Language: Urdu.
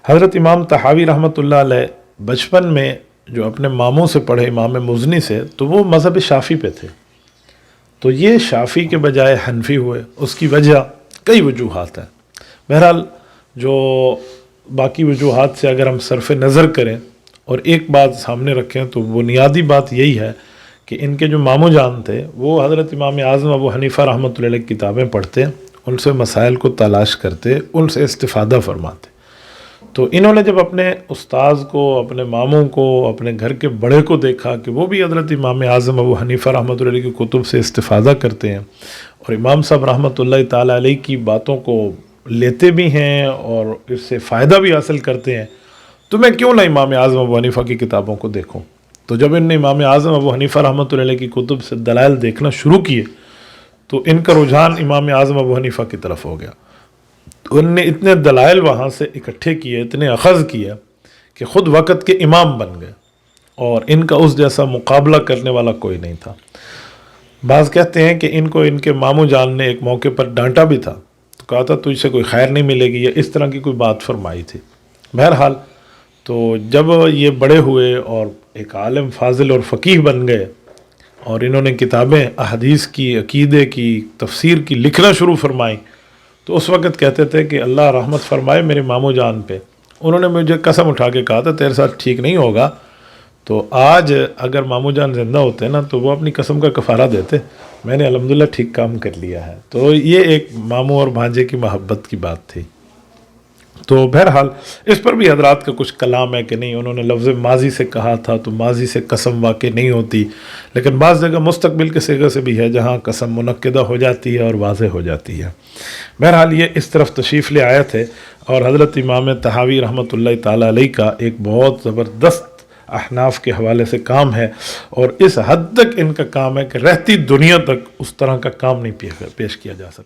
حضرت امام طحاوی رحمۃ اللہ علیہ بچپن میں جو اپنے ماموں سے پڑھے امام مزنی سے، تو وہ مذہب شافعی پہ تھے، تو یہ شافعی کے بجائے حنفی ہوئے۔ اس کی وجہ کئی وجوہات ہیں۔ بہرحال جو باقی وجوہات سے اگر ہم صرف نظر کریں اور ایک بات سامنے رکھیں تو بنیادی بات یہی ہے کہ ان کے جو ماموں جان تھے وہ حضرت امام اعظم ابو حنیفہ رحمۃ اللہ علیہ کی کتابیں پڑھتے، ان سے مسائل کو تلاش کرتے، ان سے استفادہ فرماتے۔ تو انہوں نے جب اپنے استاذ کو، اپنے ماموں کو، اپنے گھر کے بڑے کو دیکھا کہ وہ بھی حضرت امام اعظم ابو حنیفہ رحمۃ اللہ علیہ کی کتب سے استفادہ کرتے ہیں اور امام صاحب رحمۃ اللہ تعالیٰ علیہ کی باتوں کو لیتے بھی ہیں اور اس سے فائدہ بھی حاصل کرتے ہیں، تو میں کیوں نہ امام اعظم ابو حنیفہ کی کتابوں کو دیکھوں۔ تو جب ان نے امام اعظم ابو حنیفہ رحمۃ اللہ علیہ کی کتب سے دلائل دیکھنا شروع کیے تو ان کا رجحان امام اعظم ابو حنیفہ کی طرف ہو گیا۔ ان نے اتنے دلائل وہاں سے اکٹھے کیے، اتنے اخذ کیا کہ خود وقت کے امام بن گئے اور ان کا اس جیسا مقابلہ کرنے والا کوئی نہیں تھا۔ بعض کہتے ہیں کہ ان کو ان کے ماموں جان نے ایک موقع پر ڈانٹا بھی تھا، تو کہا تھا تجھ سے کوئی خیر نہیں ملے گی، یا اس طرح کی کوئی بات فرمائی تھی۔ بہرحال تو جب یہ بڑے ہوئے اور ایک عالم فاضل اور فقیہ بن گئے اور انہوں نے کتابیں احادیث کی، عقیدے کی، تفسیر کی لکھنا شروع فرمائیں، تو اس وقت کہتے تھے کہ اللہ رحمت فرمائے میرے ماموں جان پہ، انہوں نے مجھے قسم اٹھا کے کہا تھا تیرے ساتھ ٹھیک نہیں ہوگا۔ تو آج اگر ماموں جان زندہ ہوتے نا تو وہ اپنی قسم کا کفارہ دیتے، میں نے الحمدللہ ٹھیک کام کر لیا ہے۔ تو یہ ایک ماموں اور بھانجے کی محبت کی بات تھی۔ تو بہرحال اس پر بھی حضرات کا کچھ کلام ہے کہ نہیں، انہوں نے لفظ ماضی سے کہا تھا تو ماضی سے قسم واقع نہیں ہوتی، لیکن بعض جگہ مستقبل کے صیغے سے بھی ہے جہاں قسم منعقدہ ہو جاتی ہے اور واضح ہو جاتی ہے۔ بہرحال یہ اس طرف تشریف لے آئے تھے اور حضرت امام طحاوی رحمۃ اللہ تعالیٰ علیہ کا ایک بہت زبردست احناف کے حوالے سے کام ہے، اور اس حد تک ان کا کام ہے کہ رہتی دنیا تک اس طرح کا کام نہیں پیش کیا جا سکتا۔